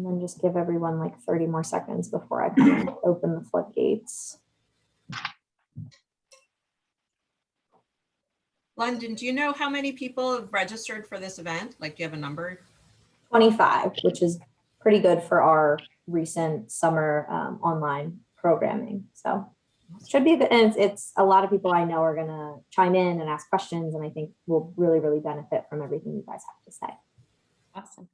And then just give everyone like 30 more seconds before I kind of open the floodgates. London, do you know how many people have registered for this event? Like, do you have a number? 25, which is pretty good for our recent summer online programming. So it should be good. And it's a lot of people I know are going to chime in and ask questions. And I think we'll really, really benefit from everything you guys have to say. Awesome.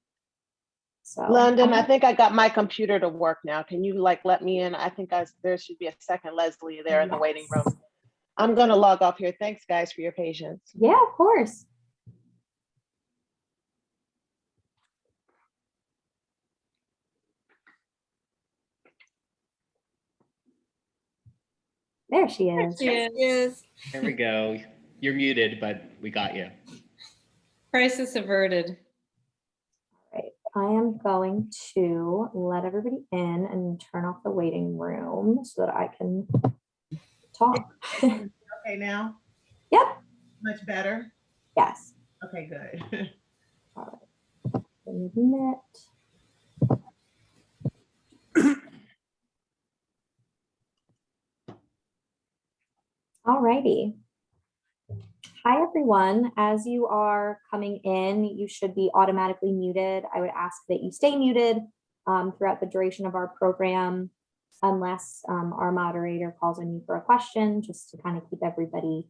So London, I think I got my computer to work now. Can you like let me in? I think there should be a second Leslie there in the waiting room. I'm going to log off here. Thanks guys for your patience. Yeah, of course. There she is. Yes. There we go. You're muted, but we got you. Crisis averted. Right. I am going to let everybody in and turn off the waiting room so that I can talk. Okay now? Yep. Much better? Yes. Okay, good. All right. Admit. All righty. Hi, everyone. As you are coming in, you should be automatically muted. I would ask that you stay muted throughout the duration of our program, unless our moderator calls on you for a question, just to kind of keep everybody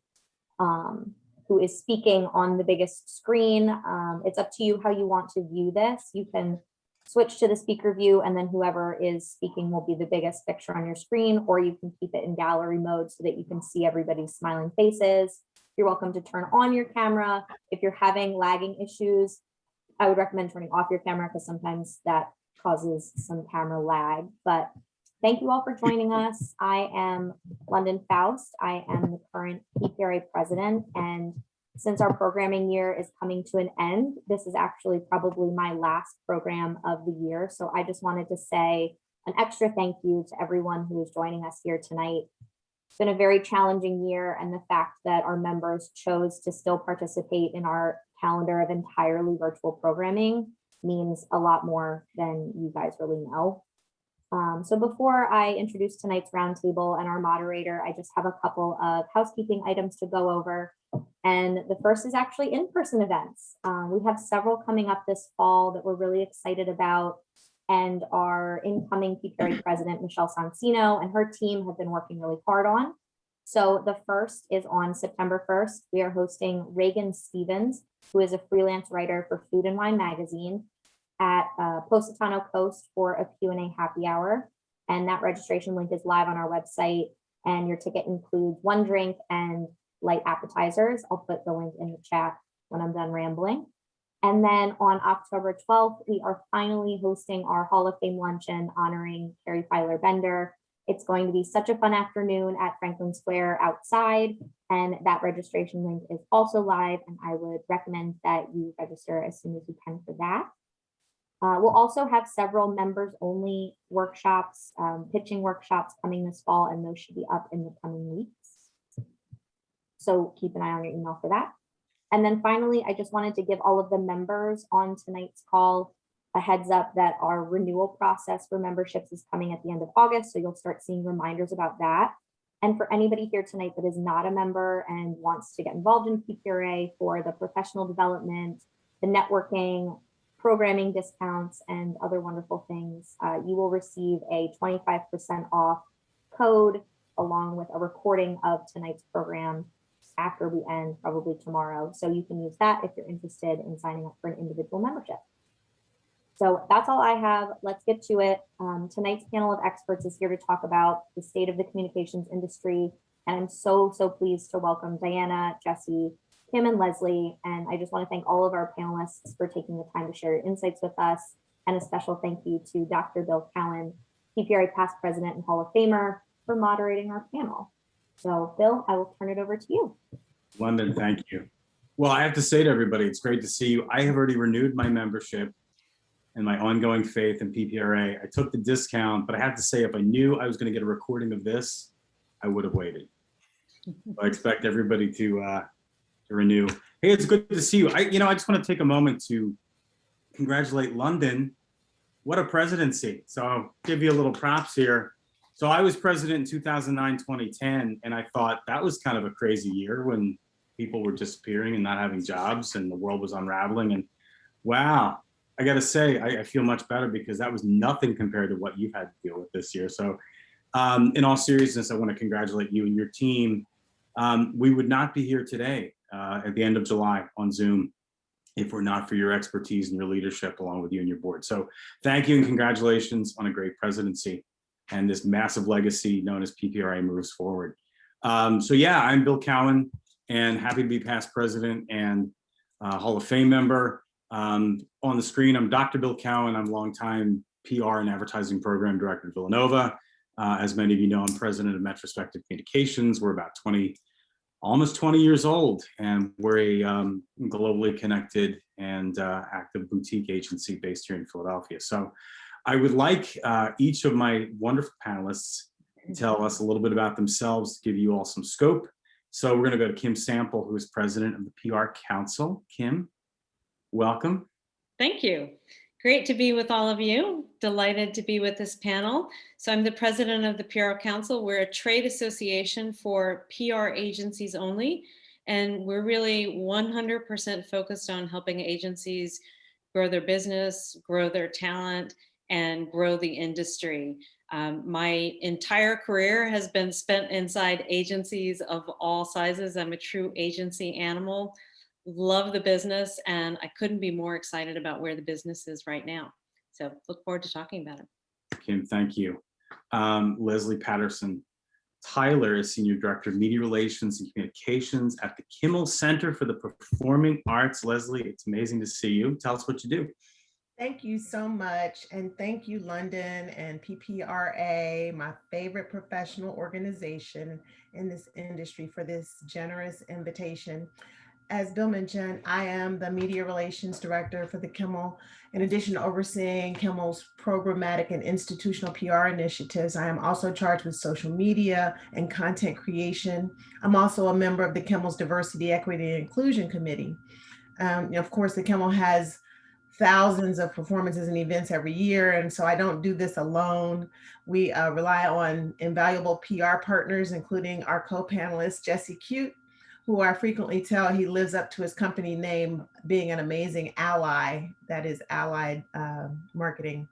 who is speaking on the biggest screen. It's up to you how you want to view this. You can switch to the speaker view, and then whoever is speaking will be the biggest picture on your screen, or you can keep it in gallery mode so that you can see everybody's smiling faces. You're welcome to turn on your camera. If you're having lagging issues, I would recommend turning off your camera because sometimes that causes some camera lag. But thank you all for joining us. I am London Faust. I am the current PPRA president, and since our programming year is coming to an end, this is actually probably my last program of the year. So I just wanted to say an extra thank you to everyone who is joining us here tonight. It's been a very challenging year, and the fact that our members chose to still participate in our calendar of entirely virtual programming means a lot more than you guys really know. So before I introduce tonight's roundtable and our moderator, I just have a couple of housekeeping items to go over. And the first is actually in-person events. We have several coming up this fall that we're really excited about. And our incoming PPRA president, Michelle Sansino, and her team have been working really hard on. So the first is on September 1st. We are hosting Reagan Stevens, who is a freelance writer for Food and Wine magazine, at Positano Coast for a Q&A happy hour. And that registration link is live on our website. And your ticket includes one drink and light appetizers. I'll put the link in the chat when I'm done rambling. And then on October 12th, we are finally hosting our Hall of Fame luncheon honoring Carrie Filer Bender. It's going to be such a fun afternoon at Franklin Square outside, and that registration link is also live, and I would recommend that you register as soon as you can for that. We'll also have several members only workshops, pitching workshops coming this fall, and those should be up in the coming weeks. So keep an eye on your email for that. And then finally, I just wanted to give all of the members on tonight's call a heads up that our renewal process for memberships is coming at the end of August. So you'll start seeing reminders about that. And for anybody here tonight that is not a member and wants to get involved in PPRA for the professional development, the networking, programming discounts, and other wonderful things, you will receive a 25% off code along with a recording of tonight's program after we end, probably tomorrow. So you can use that if you're interested in signing up for an individual membership. So that's all I have. Let's get to it. Tonight's panel of experts is here to talk about the state of the communications industry. And I'm so pleased to welcome Diana, Jesse, Kim, and Leslie. And I just want to thank all of our panelists for taking the time to share your insights with us. And a special thank you to Dr. Bill Cowan, PPRA past president and Hall of Famer, for moderating our panel. So Bill, I will turn it over to you. London, thank you. Well, I have to say to everybody, it's great to see you. I have already renewed my membership and my ongoing faith in PPRA. I took the discount, but I have to say, if I knew I was going to get a recording of this, I would have waited. I expect everybody to renew. Hey, it's good to see you. I just want to take a moment to congratulate London. what a presidency. So I'll give you a little props here. So I was president in 2009, 2010, and I thought that was kind of a crazy year when people were disappearing and not having jobs and the world was unraveling. And wow, I got to say, I feel much better because that was nothing compared to what you've had to deal with this year. So in all seriousness, I want to congratulate you and your team. We would not be here today at the end of July on Zoom if we're not for your expertise and your leadership along with you and your board. So thank you and congratulations on a great presidency and this massive legacy known as PPRA moves forward. So yeah, I'm Bill Cowan and happy to be past president and Hall of Fame member. On the screen, I'm Dr. Bill Cowan. I'm longtime PR and advertising program director at Villanova. As many of you know, I'm president of Metrospective Communications. We're about almost 20 years old, and we're a globally connected and active boutique agency based here in Philadelphia. So I would like each of my wonderful panelists to tell us a little bit about themselves, to give you all some scope. So we're gonna go to Kim Sample, who is president of the PR Council. Kim, welcome. Thank you. Great to be with all of you. Delighted to be with this panel. So I'm the president of the PR Council. We're a trade association for PR agencies only. And we're really 100% focused on helping agencies grow their business, grow their talent, and grow the industry. My entire career has been spent inside agencies of all sizes. I'm a true agency animal. Love the business, and I couldn't be more excited about where the business is right now. So look forward to talking about it. Kim, thank you. Leslie Patterson. Tyler is Senior Director of Media Relations and Communications at the Kimmel Center for the Performing Arts. Leslie, it's amazing to see you. Tell us what you do. Thank you so much. And thank you, London and PPRA, my favorite professional organization in this industry, for this generous invitation. As Bill mentioned, I am the Media Relations Director for the Kimmel. In addition to overseeing Kimmel's programmatic and institutional PR initiatives, I am also charged with social media and content creation. I'm also a member of the Kimmel's Diversity, Equity, and Inclusion Committee. Of course, the Kimmel has thousands of performances and events every year, and so I don't do this alone. We rely on invaluable PR partners, including our co-panelist, Jesse Cute, who I frequently tell he lives up to his company name, being an amazing ally, that is Allied Marketing.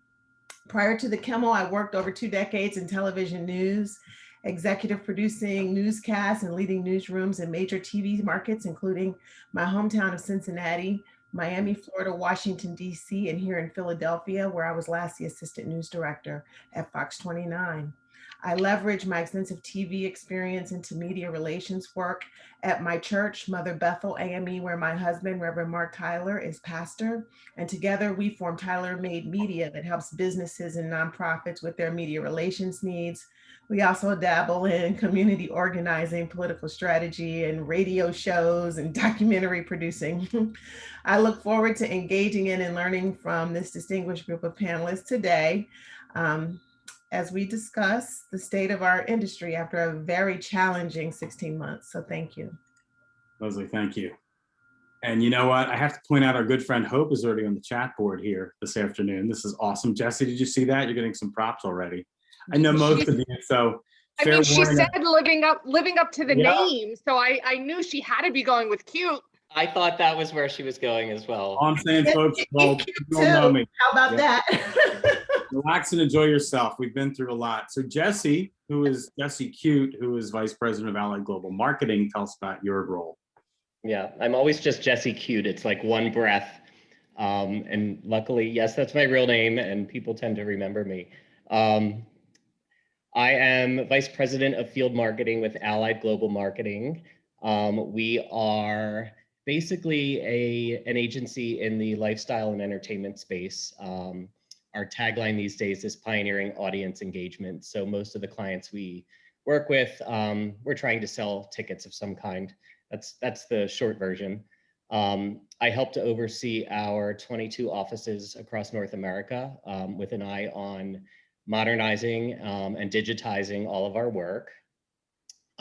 Prior to the Kimmel, I worked over 2 decades in television news, executive producing newscasts and leading newsrooms in major TV markets, including my hometown of Cincinnati, Miami, Florida, Washington, D.C., and here in Philadelphia, where I was last the assistant news director at Fox 29. I leverage my extensive TV experience into media relations work at my church, Mother Bethel AME, where my husband, Reverend Mark Tyler, is pastor. And together we form Tyler Made Media that helps businesses and nonprofits with their media relations needs. We also dabble in community organizing, political strategy, and radio shows and documentary producing. I look forward to engaging in and learning from this distinguished group of panelists today as we discuss the state of our industry after a very challenging 16 months. So thank you. Leslie, thank you. And you know what? I have to point out our good friend Hope is already on the chat board here this afternoon. This is awesome. Jesse, did you see that? You're getting some props already. I know most of you, so I fair mean, she warning. said living up to the Yeah. name, so I knew she had to be going with cute. I thought that was where she was going as All well. I'm saying, folks, well, Cute you all know too. me. How about Yeah. that? Relax and enjoy yourself. We've been through a lot. So Jesse, who is Jesse Cute, who is Vice President of Allied Global Marketing, tell us about your role. Yeah, I'm always just Jesse Cute. It's like one breath. And luckily, yes, that's my real name and people tend to remember me. I am Vice President of Field Marketing with Allied Global Marketing. We are basically an agency in the lifestyle and entertainment space. Our tagline these days is pioneering audience engagement. So most of the clients we work with, we're trying to sell tickets of some kind. That's the short version. I help to oversee our 22 offices across North America with an eye on modernizing and digitizing all of our work.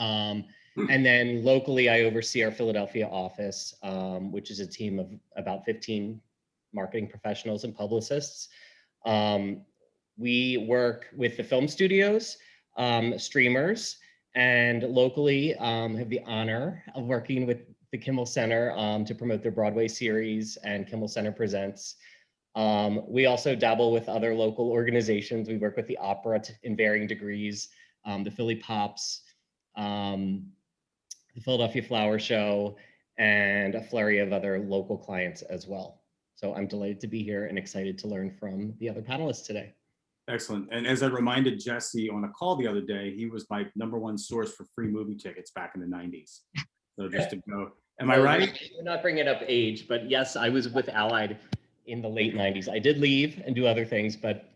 And then locally, I oversee our Philadelphia office, which is a team of about 15 marketing professionals and publicists. We work with the film studios, streamers, and locally have the honor of working with the Kimmel Center to promote their Broadway series and Kimmel Center Presents. We also dabble with other local organizations. We work with the opera in varying degrees, the Philly Pops, the Philadelphia Flower Show, and a flurry of other local clients as well. So I'm delighted to be here and excited to learn from the other panelists today. Excellent. And as I reminded Jesse on a call the other day, he was my #1 source for free movie tickets back in the 90s. So just to go, am I right? You're not bringing up age, but yes, I was with Allied in the late 90s. I did leave and do other things, but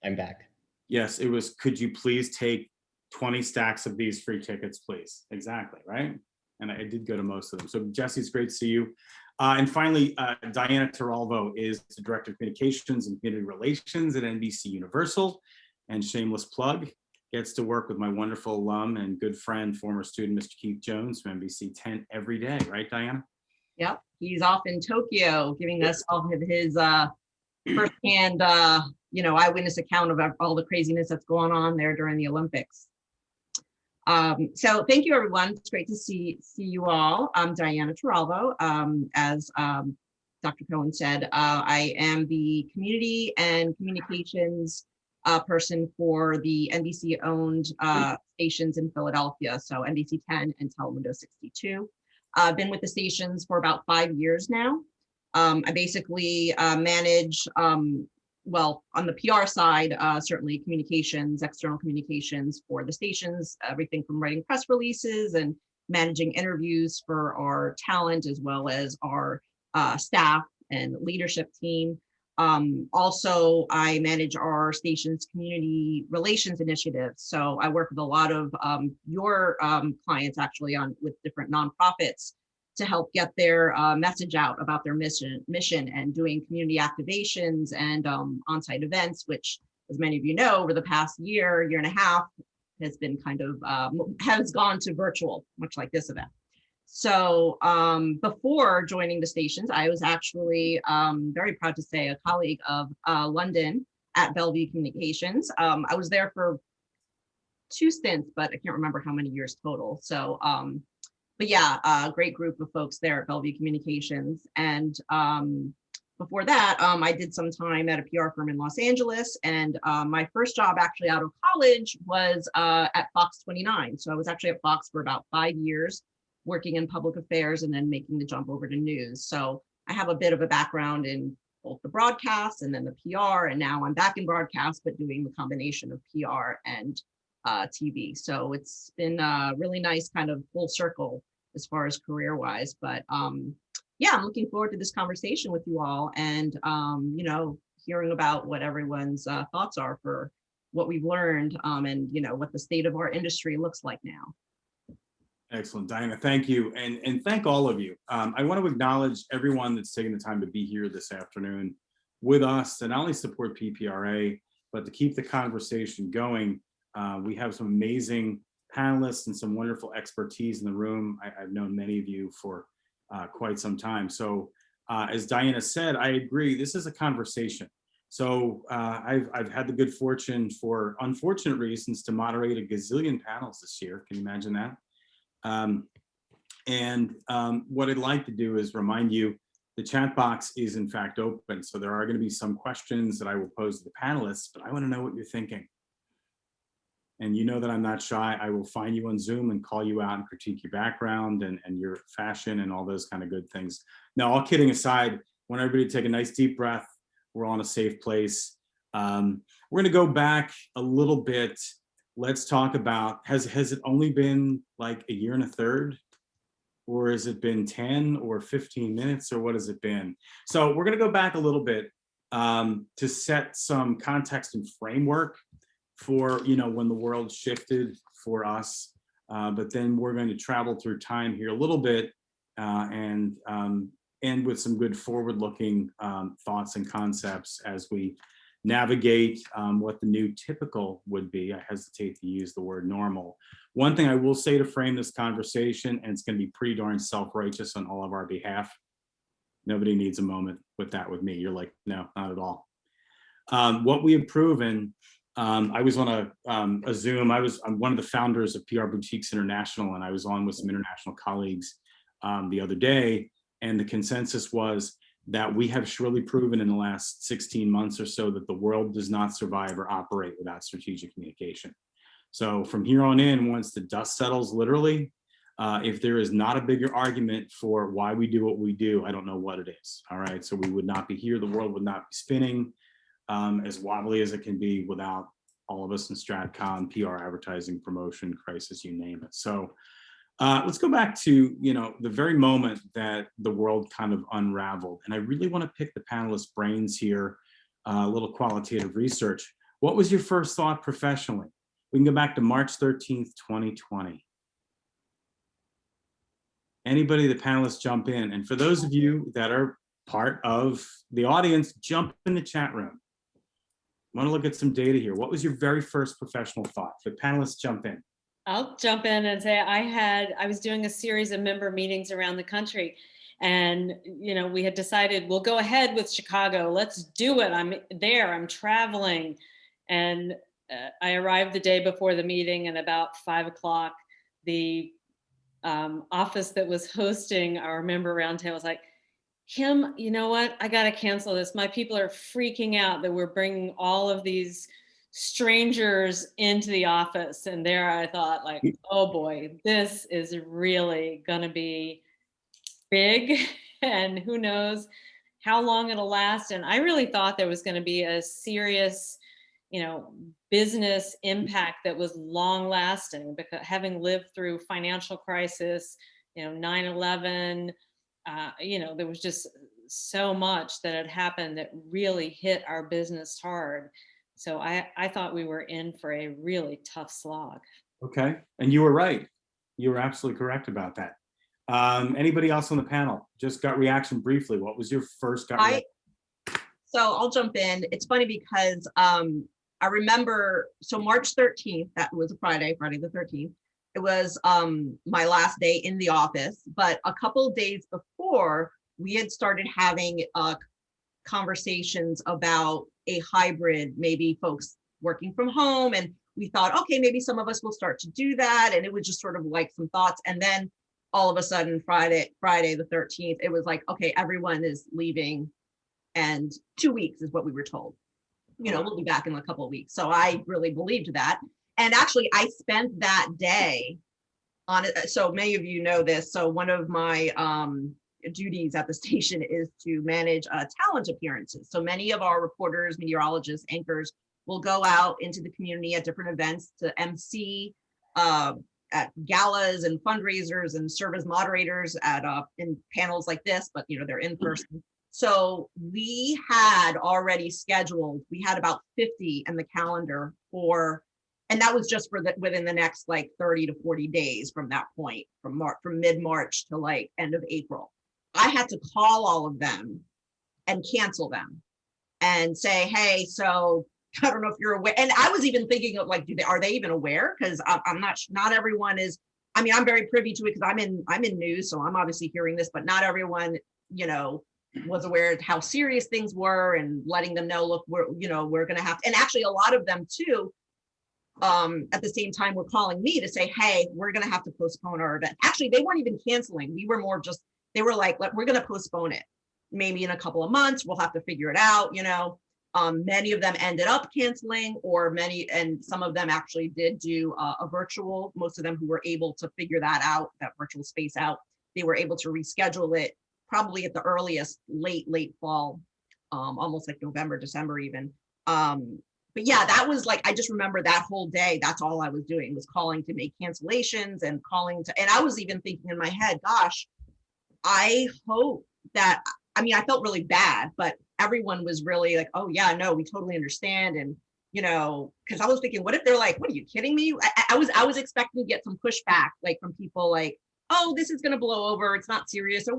I'm back. Yes, it was, could you please take 20 stacks of these free tickets, please? Exactly, right? And I did go to most of them. So Jesse, it's great to see you. And finally, Diana Tiralvo is the Director of Communications and Community Relations at NBC Universal. And shameless plug, gets to work with my wonderful alum and good friend, former student, Mr. Keith Jones from NBC 10 every day, right, Diana? Yep, he's off in Tokyo giving us all of his firsthand, eyewitness account of all the craziness that's going on there during the Olympics. So thank you, everyone. It's great to see you all. I'm Diana Tiralvo. As Dr. Cohen said, I am the community and communications person for the NBC-owned stations in Philadelphia, so NBC 10 and Telemundo 62. I've been with the stations for about 5 years now. I basically manage, well, on the PR side, certainly communications, external communications for the stations, everything from writing press releases and managing interviews for our talent, as well as our staff and leadership team. Also, I manage our station's community relations initiatives. So I work with a lot of your clients actually with different nonprofits to help get their message out about their mission and doing community activations and on-site events, which, as many of you know, over the past year and a half has been kind of, has gone to virtual, much like this event. So before joining the stations, I was actually very proud to say a colleague of London at Bellevue Communications. I was there for 2 stints, but I can't remember how many years total. So, but yeah, a great group of folks there at Bellevue Communications. And before that, I did some time at a PR firm in Los Angeles. And my first job actually out of college was at Fox 29. So I was actually at Fox for about 5 years, working in public affairs and then making the jump over to news. So I have a bit of a background in both the broadcast and then the PR, and now I'm back in broadcast, but doing the combination of PR and TV. So it's been a really nice kind of full circle as far as career-wise. But yeah, I'm looking forward to this conversation with you all and, hearing about what everyone's thoughts are for what we've learned and, what the state of our industry looks like now. Excellent, Diana, thank you. And thank all of you. I want to acknowledge everyone that's taken the time to be here this afternoon with us to not only support PPRA, but to keep the conversation going. We have some amazing panelists and some wonderful expertise in the room. I've known many of you for quite some time. So as Diana said, I agree, this is a conversation. So I've had the good fortune, for unfortunate reasons, to moderate a gazillion panels this year. Can you imagine that? What I'd like to do is remind you, the chat box is in fact open. So there are going to be some questions that I will pose to the panelists, but I want to know what you're thinking. And you know that I'm not shy. I will find you on Zoom and call you out and critique your background and your fashion and all those kind of good things. Now, all kidding aside, I want everybody to take a nice deep breath. We're all in a safe place. We're going to go back a little bit. Let's talk about, has it only been like a year and a third? Or has it been 10 or 15 minutes, or what has it been? So we're going to go back a little bit to set some context and framework for, when the world shifted for us. But then we're going to travel through time here a little bit and end with some good forward-looking thoughts and concepts as we navigate what the new typical would be. I hesitate to use the word normal. One thing I will say to frame this conversation, and it's going to be pretty darn self-righteous on all of our behalf. Nobody needs a moment with that with me. You're like, no, not at all. What we have proven, I was on a Zoom. I'm one of the founders of PR Boutiques International, and I was on with some international colleagues the other day, and the consensus was that we have surely proven in the last 16 months or so that the world does not survive or operate without strategic communication. So from here on in, once the dust settles, literally, if there is not a bigger argument for why we do what we do, I don't know what it is. All right. So we would not be here. The world would not be spinning as wobbly as it can be without all of us in Stratcom, PR, advertising, promotion, crisis, you name it. So let's go back to, the very moment that the world kind of unraveled. And I really want to pick the panelists' brains here, a little qualitative research. What was your first thought professionally? We can go back to March 13th, 2020. Anybody, the panelists, jump in. And for those of you that are part of the audience, jump in the chat room. I want to look at some data here. What was your very first professional thought? The panelists, jump in. I'll jump in and say I was doing a series of member meetings around the country, and we had decided we'll go ahead with Chicago. Let's do it. I'm there. I'm traveling, and I arrived the day before the meeting, and about 5 o'clock, the office that was hosting our member roundtable was like, Kim, you know what? I got to cancel this. My people are freaking out that we're bringing all of these strangers into the office. And there I thought, like, oh boy, this is really going to be big, and who knows how long it'll last. And I really thought there was going to be a serious, business impact that was long lasting, because having lived through financial crisis, 9/11, there was just so much that had happened that really hit our business hard. So I thought we were in for a really tough slog. Okay. And you were right. You were absolutely correct about that. Anybody else on the panel? Just gut reaction briefly. What was your first gut reaction? So I'll jump in. It's funny because I remember, so March 13th, that was a Friday the 13th. It was my last day in the office, but a couple of days before, we had started having conversations about a hybrid, maybe folks working from home. And we thought, okay, maybe some of us will start to do that. And it was just sort of like some thoughts. And then all of a sudden, Friday the 13th, it was like, okay, everyone is leaving. And 2 weeks is what we were told. We'll be back in a couple of weeks. So I really believed that. And actually, I spent that day on it. So many of you know this. So one of my duties at the station is to manage talent appearances. So many of our reporters, meteorologists, anchors will go out into the community at different events to MC at galas and fundraisers and serve as moderators at in panels like this, but they're in person. So we had already scheduled, we had about 50 in the calendar for, and that was just for within the next like 30 to 40 days from that point, from mid-March to like end of April. I had to call all of them and cancel them and say, hey, so I don't know if you're aware. And I was even thinking of like, are they even aware? Because I'm not everyone is, I'm very privy to it because I'm in news. So I'm obviously hearing this, but not everyone, was aware of how serious things were and letting them know, look, we're going to have to, and actually a lot of them too, at the same time were calling me to say, hey, we're going to have to postpone our event. Actually, they weren't even canceling. We were more just, they were like, we're going to postpone it. Maybe in a couple of months, we'll have to figure it out. Many of them ended up canceling, and some of them actually did do a virtual. Most of them who were able to figure that out, that virtual space out, they were able to reschedule it probably at the earliest late fall, almost like November, December even. But yeah, that was like, I just remember that whole day, that's all I was doing, was calling to make cancellations and and I was even thinking in my head, gosh, I hope that, I felt really bad, but everyone was really like, oh yeah, no, we totally understand. And, because I was thinking, what if they're like, what are you kidding me? I was expecting to get some pushback, like from people like, oh, this is going to blow over. It's not serious. Or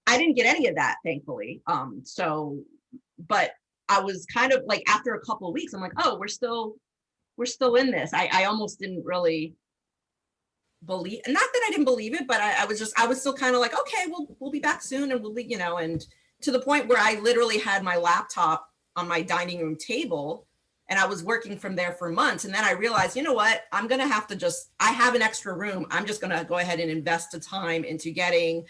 I didn't get any of that, thankfully. But I was kind of like, after a couple of weeks, I'm like, oh, we're still in this. I almost didn't really believe, not that I didn't believe it, but I was still kind of like, okay, we'll be back soon. And we'll be, and to the point where I literally had my laptop on my dining room table. And I was working from there for months. And then I realized, you know what, I'm going to have to I have an extra room. I'm just going to go ahead and invest the time into getting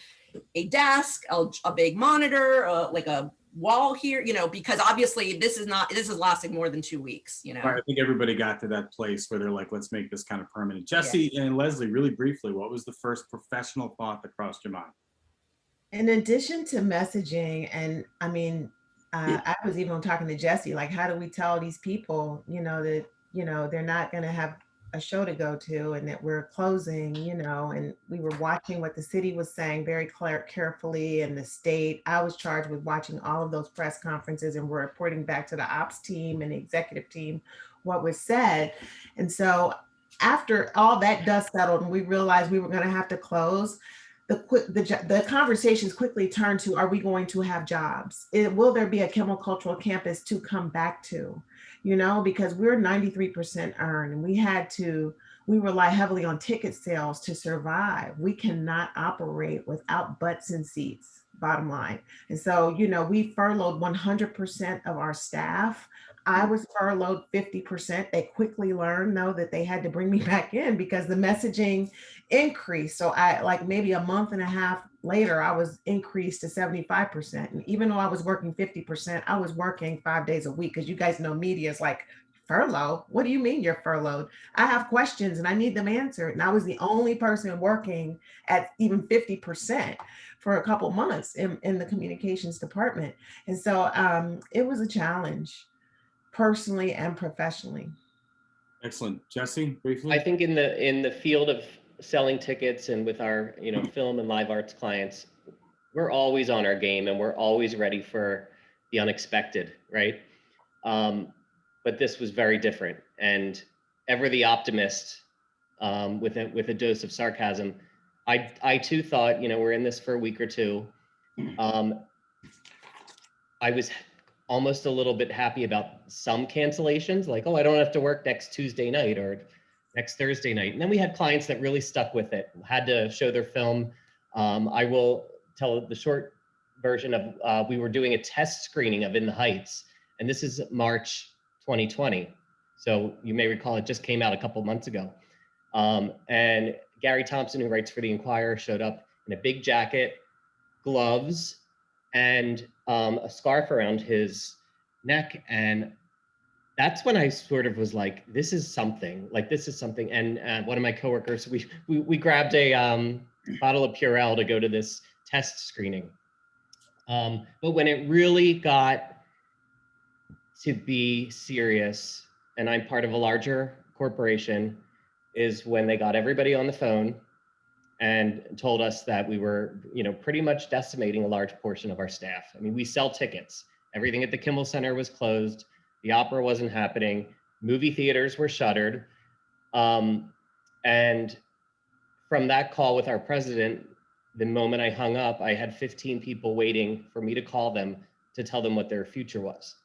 a desk, a big monitor, like a wall here, because obviously this is lasting more than 2 weeks, Right, I think everybody got to that place where they're like, let's make this kind of permanent. Jesse and Leslie, really briefly, what was the first professional thought that crossed your mind? In addition to messaging, and I mean, I was even talking to Jesse, like, how do we tell these people, that, they're not going to have a show to go to and that we're closing, and we were watching what the city was saying very carefully, and the state. I was charged with watching all of those press conferences, and we're reporting back to the ops team and the executive team what was said. And so after all that dust settled and we realized we were going to have to close, the conversations quickly turned to, are we going to have jobs? Will there be a chemocultural campus to come back to? Because we're 93% earned, and we rely heavily on ticket sales to survive. We cannot operate without butts and seats, bottom line. And so, we furloughed 100% of our staff. I was furloughed 50%. They quickly learned, though, that they had to bring me back in because the messaging increased. So maybe a month and a half later, I was increased to 75%. And even though I was working 50%, I was working 5 days a week, because you guys know media is like, furlough? What do you mean you're furloughed? I have questions and I need them answered. And I was the only person working at even 50% for a couple months in the communications department. And so it was a challenge, personally and professionally. Excellent. Jesse, briefly? I think in the field of selling tickets and with our film and live arts clients, we're always on our game and we're always ready for the unexpected, right? But this was very different, and ever the optimist, with a dose of sarcasm. I too thought, we're in this for a week or two. I was almost a little bit happy about some cancellations, like, oh, I don't have to work next Tuesday night or next Thursday night. And then we had clients that really stuck with it, had to show their film. I will tell the short version of, we were doing a test screening of In the Heights, and this is March 2020. So you may recall it just came out a couple months ago. And Gary Thompson, who writes for the Inquirer, showed up in a big jacket, gloves, and a scarf around his neck. And that's when I sort of was like, this is something. And one of my coworkers, we grabbed a bottle of Purell to go to this test screening. But when it really got to be serious, and I'm part of a larger corporation, is when they got everybody on the phone and told us that we were, pretty much decimating a large portion of our staff. I mean, we sell tickets. Everything at the Kimmel Center was closed. The opera wasn't happening. Movie theaters were shuttered. And from that call with our president, the moment I hung up, I had 15 people waiting for me to call them to tell them what their future was.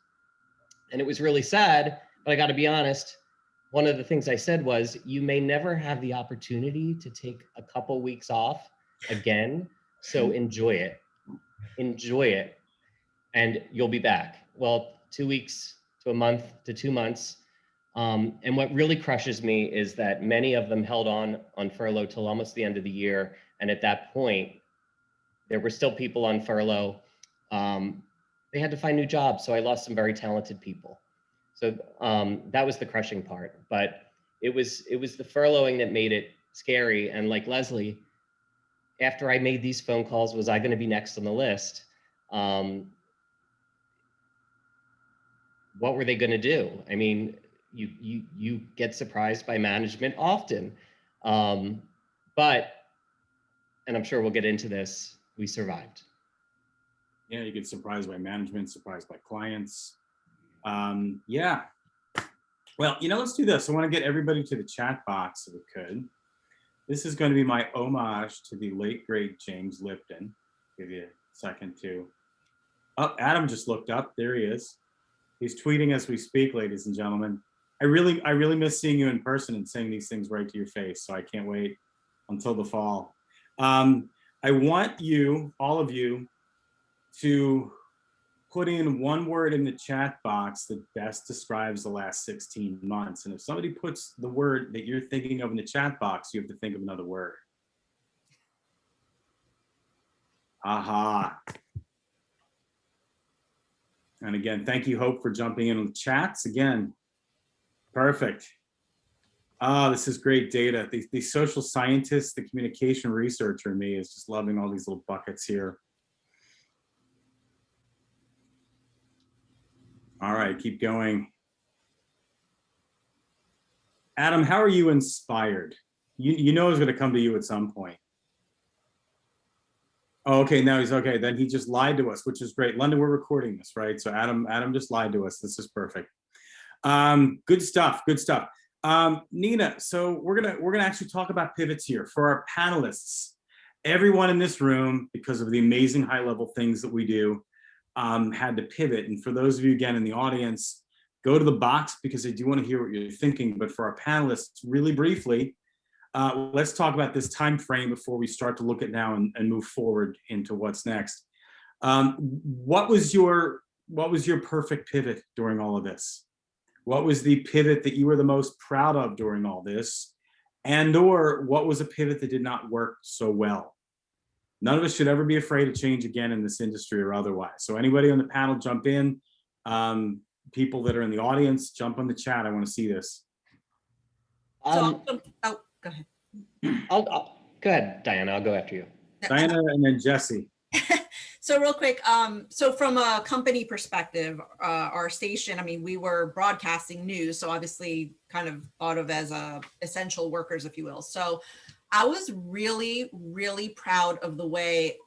And it was really sad, but I got to be honest, one of the things I said was, you may never have the opportunity to take a couple weeks off again, so enjoy it, and you'll be back. Well, 2 weeks to a month to 2 months. And what really crushes me is that many of them held on furlough till almost the end of the year. And at that point, there were still people on furlough. They had to find new jobs. So I lost some very talented people. So that was the crushing part. But it was the furloughing that made it scary. And like Leslie, after I made these phone calls, was I going to be next on the list? What were they going to do? I mean, you get surprised by management often, but, and I'm sure we'll get into this, we survived. Yeah, you get surprised by management, surprised by clients. Yeah. Well, let's do this. I want to get everybody to the chat box if we could. This is going to be my homage to the late, great James Lipton. Give you a second to. Oh, Adam just looked up. There he is. He's tweeting as we speak, ladies and gentlemen. I really miss seeing you in person and saying these things right to your face. So I can't wait until the fall. I want you, all of you, to put in one word in the chat box that best describes the last 16 months. And if somebody puts the word that you're thinking of in the chat box, you have to think of another word. Aha. And again, thank you, Hope, for jumping in on the chats again. Perfect. Ah, this is great data. The social scientist, the communication researcher in me is just loving all these little buckets here. All right, keep going. Adam, how are you inspired? You know it's going to come to you at some point. Oh, okay, now he's okay. Then he just lied to us, which is great. London, we're recording this, right? So Adam just lied to us. This is perfect. Good stuff. Good stuff. Nina, so we're gonna actually talk about pivots here for our panelists. Everyone in this room, because of the amazing high-level things that we do, had to pivot. And for those of you again in the audience, go to the box because I do want to hear what you're thinking. But for our panelists, really briefly, let's talk about this time frame before we start to look at now and move forward into what's next. What was your perfect pivot during all of this? What was the pivot that you were the most proud of during all this? And or what was a pivot that did not work so well? None of us should ever be afraid of change again in this industry or otherwise. So anybody on the panel jump in. People that are in the audience, jump on the chat. I want to see this. So, oh, go ahead. Go ahead, Diana. I'll go after you. Diana and then Jesse. So real quick, so from a company perspective, our station, I mean, we were broadcasting news, so obviously kind of thought of as essential workers, if you will. So I was really, really proud of the way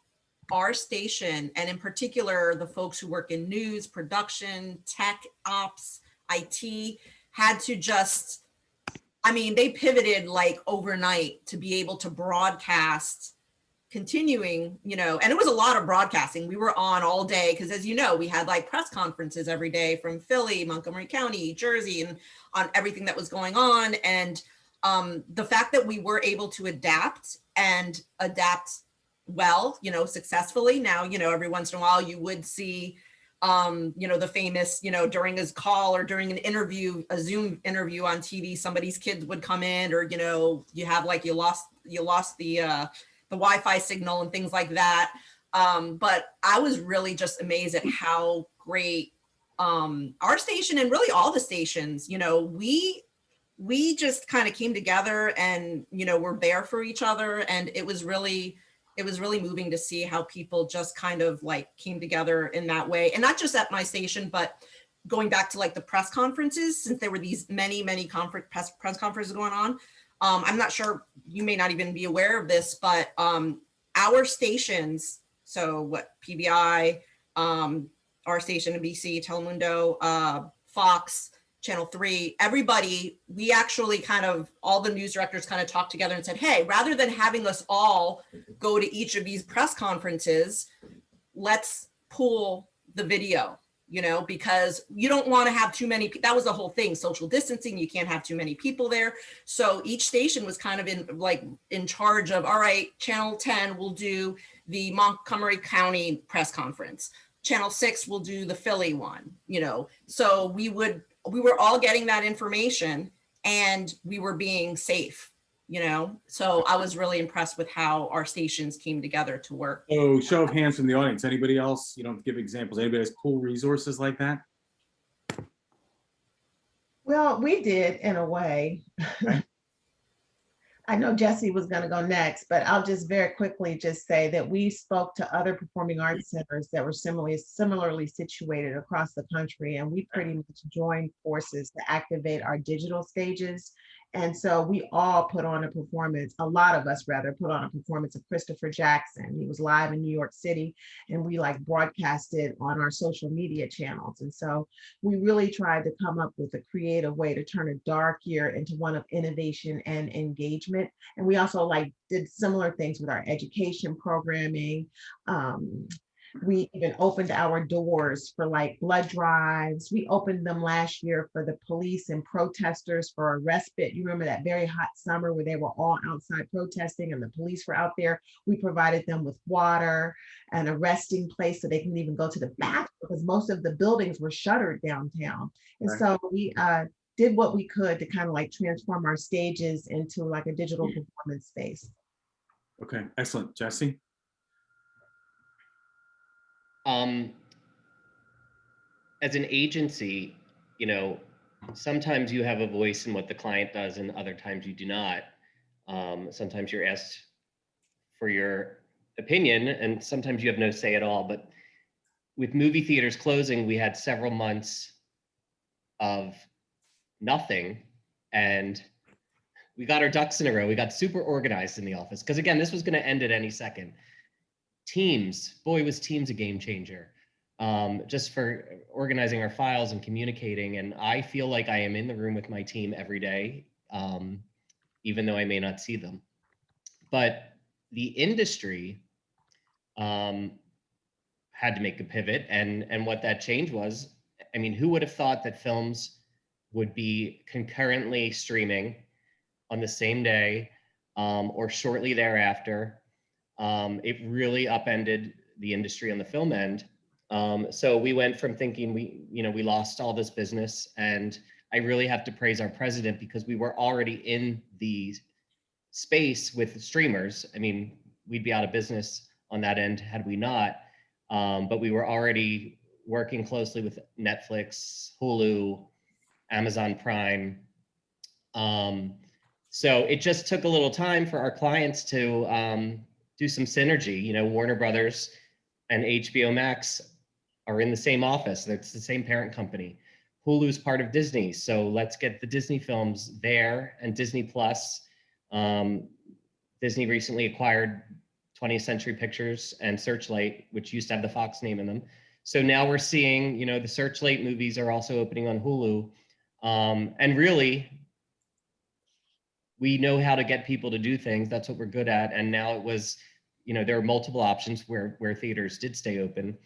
our station, and in particular, the folks who work in news, production, tech, ops, IT, had to just, I mean, they pivoted like overnight to be able to broadcast continuing, you know, and it was a lot of broadcasting. We were on all day because, as you know, we had like press conferences every day from Philly, Montgomery County, Jersey, and on everything that was going on. And the fact that we were able to adapt well, you know, successfully. Now, you know, every once in a while you would see, you know, the famous, you know, during his call or during an interview, a Zoom interview on TV, somebody's kids would come in, or, you know, you have like, you lost the Wi-Fi signal and things like that. But I was really just amazed at how great our station, and really all the stations, you know, we just kind of came together and, you know, we're there for each other. And it was really moving to see how people just kind of like came together in that way. And not just at my station, but going back to like the press conferences, since there were these many press conferences going on. I'm not sure, you may not even be aware of this, but our stations, so what, PBI, our station, NBC, Telemundo, Fox, Channel 3, everybody, we actually kind of, all the news directors kind of talked together and said, hey, rather than having us all go to each of these press conferences, let's pool the video, you know, because you don't want to have too many, that was the whole thing, social distancing, you can't have too many people there. So each station was kind of in charge of, all right, Channel 10 will do the Montgomery County press conference. Channel 6 will do the Philly one, you know. So we were all getting that information and we were being safe, you know. So I was really impressed with how our stations came together to work. Oh, show of hands from the audience. Anybody else? You don't give examples. Anybody has cool resources like that? Well, we did in a way. Okay. I know Jesse was going to go next, but I'll just very quickly just say that we spoke to other performing arts centers that were similarly situated across the country, and we pretty much joined forces to activate our digital stages. And so we all put on a performance, a lot of us rather, put on a performance of Christopher Jackson. He was live in New York City, and we like broadcasted on our social media channels. And so we really tried to come up with a creative way to turn a dark year into one of innovation and engagement. And we also like did similar things with our education programming. We even opened our doors for like blood drives. We opened them last year for the police and protesters for a respite. You remember that very hot summer where they were all outside protesting and the police were out there? We provided them with water and a resting place so they can even go to the bathroom because most of the buildings were shuttered downtown. And Right. so we did what we could to kind of like transform our stages into like a digital performance space. Okay, excellent. Jesse? As an agency, you know, sometimes you have a voice in what the client does and other times you do not. Sometimes you're asked for your opinion and sometimes you have no say at all. But with movie theaters closing, we had several months of nothing, and we got our ducks in a row. We got super organized in the office because again, this was going to end at any second. Teams, boy, was Teams a game changer. Just for organizing our files and communicating. And I feel like I am in the room with my team every day, even though I may not see them. But the industry had to make a pivot. And what that change was, I mean, who would have thought that films would be concurrently streaming on the same day or shortly thereafter? It really upended the industry on the film end. So we went from thinking we lost all this business, and I really have to praise our president because we were already in the space with streamers. I mean, we'd be out of business on that end had we not, but we were already working closely with Netflix, Hulu, Amazon Prime. So it just took a little time for our clients to do some synergy. You know, Warner Brothers and HBO Max are in the same office. It's the same parent company. Hulu's part of Disney, so let's get the Disney films there. And Disney Plus, Disney recently acquired 20th Century Pictures and Searchlight, which used to have the Fox name in them. So now we're seeing, you know, the Searchlight movies are also opening on Hulu. And really, we know how to get people to do things. That's what we're good at. And now it was, you know, there are multiple options where theaters did stay open.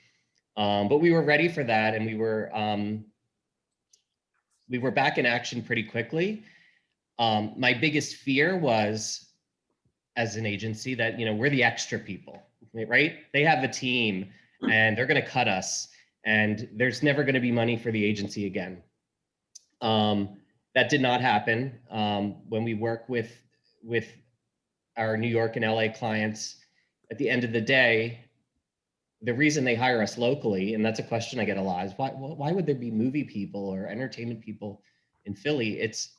But we were ready for that, and we were back in action pretty quickly. My biggest fear was, as an agency, that, you know, we're the extra people, right? They have a team and they're going to cut us, and there's never going to be money for the agency again. That did not happen. When we work with our New York and LA clients, at the end of the day, the reason they hire us locally, and that's a question I get a lot, is why would there be movie people or entertainment people in Philly? It's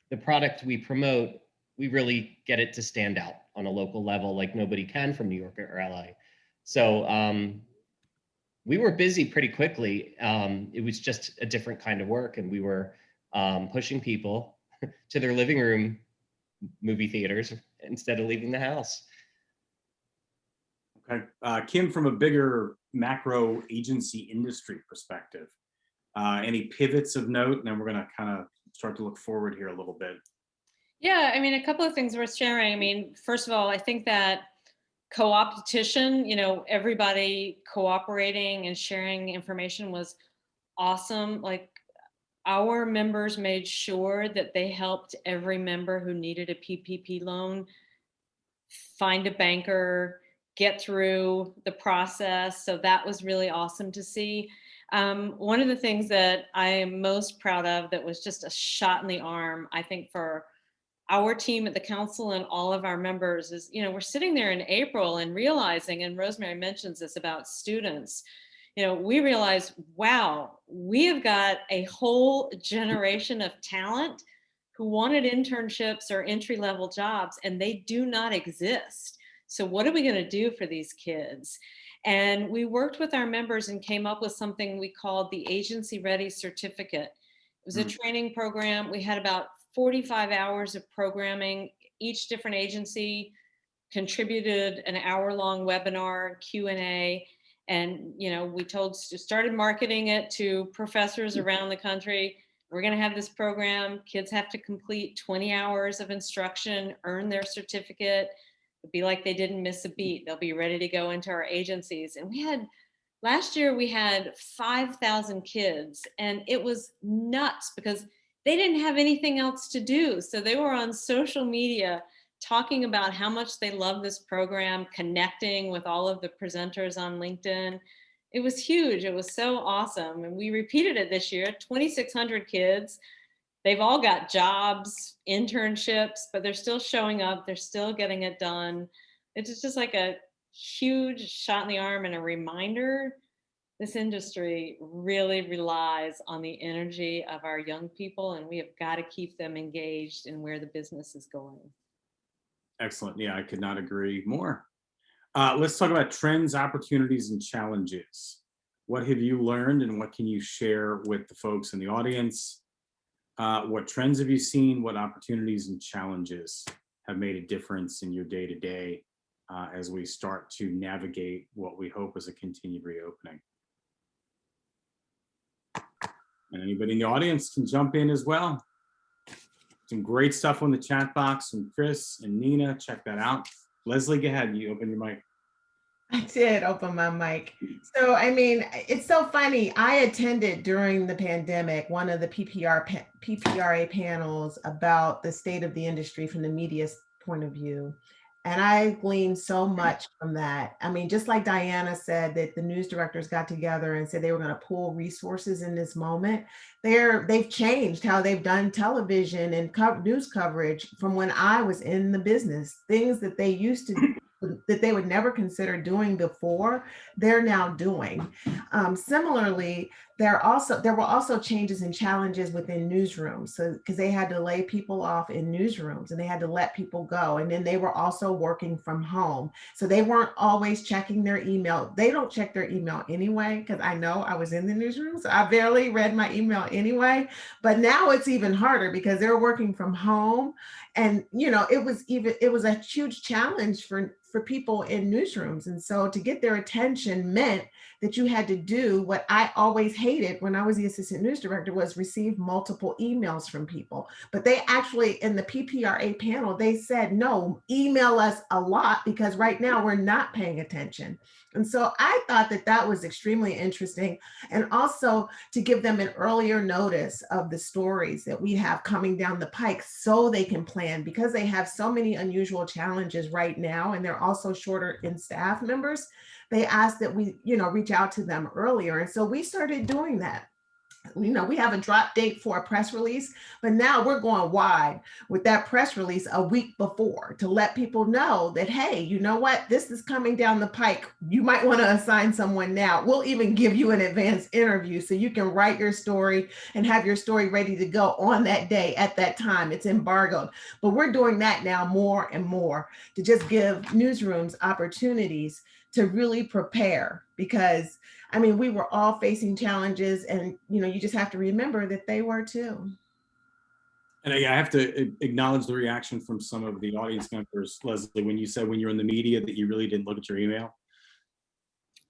the product we promote. We really get it to stand out on a local level like nobody can from New York or LA. So we were busy pretty quickly. It was just a different kind of work, and we were pushing people to their living room movie theaters instead of leaving the house. Okay. Kim, from a bigger macro agency industry perspective, any pivots of note? And then we're going to kind of start to look forward here a little bit. Yeah, I mean, a couple of things worth sharing. I mean, first of all, I think that co-opetition, you know, everybody cooperating and sharing information was awesome. Like, our members made sure that they helped every member who needed a PPP loan find a banker, get through the process. So that was really awesome to see. One of the things that I am most proud of that was just a shot in the arm, I think, for our team at the council and all of our members is, you know, we're sitting there in April and realizing, and Rosemary mentions this about students, you know, we realize, wow, we have got a whole generation of talent who wanted internships or entry-level jobs, and they do not exist. So what are we going to do for these kids? And we worked with our members and came up with something we called the Agency Ready Certificate. It was a training program. We had about 45 hours of programming. Each different agency contributed an hour-long webinar, Q&A, and, you know, we started marketing it to professors around the country. We're going to have this program. Kids have to complete 20 hours of instruction, earn their certificate. It'll be like they didn't miss a beat. They'll be ready to go into our agencies. And last year we had 5,000 kids, and it was nuts because they didn't have anything else to do. So they were on social media talking about how much they love this program, connecting with all of the presenters on LinkedIn. It was huge. It was so awesome. And we repeated it this year, 2,600 kids. They've all got jobs, internships, but they're still showing up. They're still getting it done. It's just like a huge shot in the arm and a reminder. This industry really relies on the energy of our young people, and we have got to keep them engaged in where the business is going. Excellent. Yeah, I could not agree more. Let's talk about trends, opportunities, and challenges. What have you learned and what can you share with the folks in the audience? What trends have you seen? What opportunities and challenges have made a difference in your day-to-day as we start to navigate what we hope is a continued reopening? And anybody in the audience can jump in as well. Some great stuff on the chat box from Chris and Nina. Check that out. Leslie, go ahead. You open your mic. I did open my mic. So, I mean, it's so funny. I attended during the pandemic one of the PPRA panels about the state of the industry from the media's point of view. And I gleaned so much from that. I mean, just like Diana said that the news directors got together and said they were going to pool resources in this moment, they've changed how they've done television and news coverage from when I was in the business. Things that they used to do that they would never consider doing before, they're now doing. Similarly, there were also changes and challenges within newsrooms. So because they had to lay people off in newsrooms and they had to let people go. And then they were also working from home. So they weren't always checking their email. They don't check their email anyway, because I know I was in the newsroom. So I barely read my email anyway. But now it's even harder because they're working from home. And it was a huge challenge for people in newsrooms. And so to get their attention meant that you had to do what I always hated when I was the assistant news director, was receive multiple emails from people. But they actually, in the PPRA panel, they said, no, email us a lot because right now we're not paying attention. And so I thought that that was extremely interesting. And also to give them an earlier notice of the stories that we have coming down the pike so they can plan, because they have so many unusual challenges right now and they're also shorter in staff members. They asked that we, reach out to them earlier. And so we started doing that. We have a drop date for a press release, but now we're going wide with that press release a week before to let people know that, hey, you know what, this is coming down the pike. You might want to assign someone now. We'll even give you an advanced interview so you can write your story and have your story ready to go on that day at that time. It's embargoed, but we're doing that now more and more to just give newsrooms opportunities to really prepare, because we were all facing challenges, and you just have to remember that they were too. And I have to acknowledge the reaction from some of the audience members, Leslie, when you said when you're in the media that you really didn't look at your email.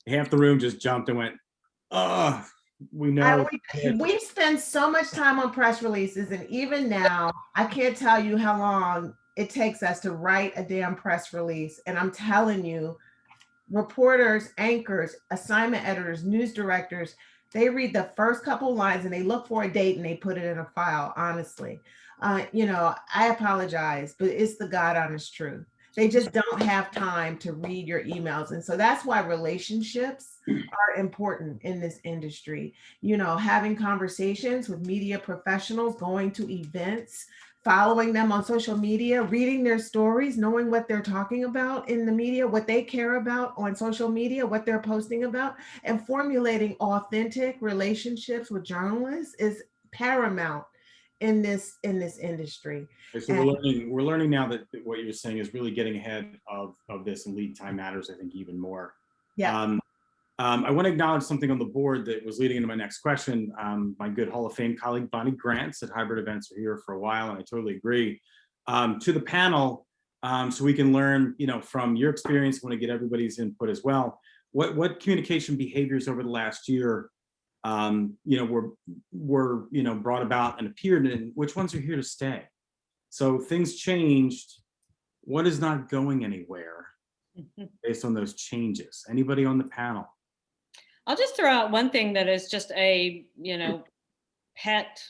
Half the room just jumped and went, oh, we know. We spend so much time on press releases, and even now, I can't tell you how long it takes us to write a damn press release. And I'm telling you, reporters, anchors, assignment editors, news directors, they read the first couple lines and they look for a date and they put it in a file, honestly. I apologize, but it's the God honest truth. They just don't have time to read your emails. And so that's why relationships are important in this industry. Having conversations with media professionals, going to events, following them on social media, reading their stories, knowing what they're talking about in the media, what they care about on social media, what they're posting about, and formulating authentic relationships with journalists is paramount in this industry. So we're learning now that what you're saying is really getting ahead of this, and lead time matters, I think, even more. Yeah. I want to acknowledge something on the board that was leading into my next question. My good Hall of Fame colleague, Bonnie Grant, said hybrid events are here for a while, and I totally agree. To the panel, so we can learn, from your experience, I want to get everybody's input as well. What communication behaviors over the last year, were brought about and appeared, and which ones are here to stay? So things changed. What is not going anywhere based on those changes? Anybody on the panel? I'll just throw out one thing that is just a, pet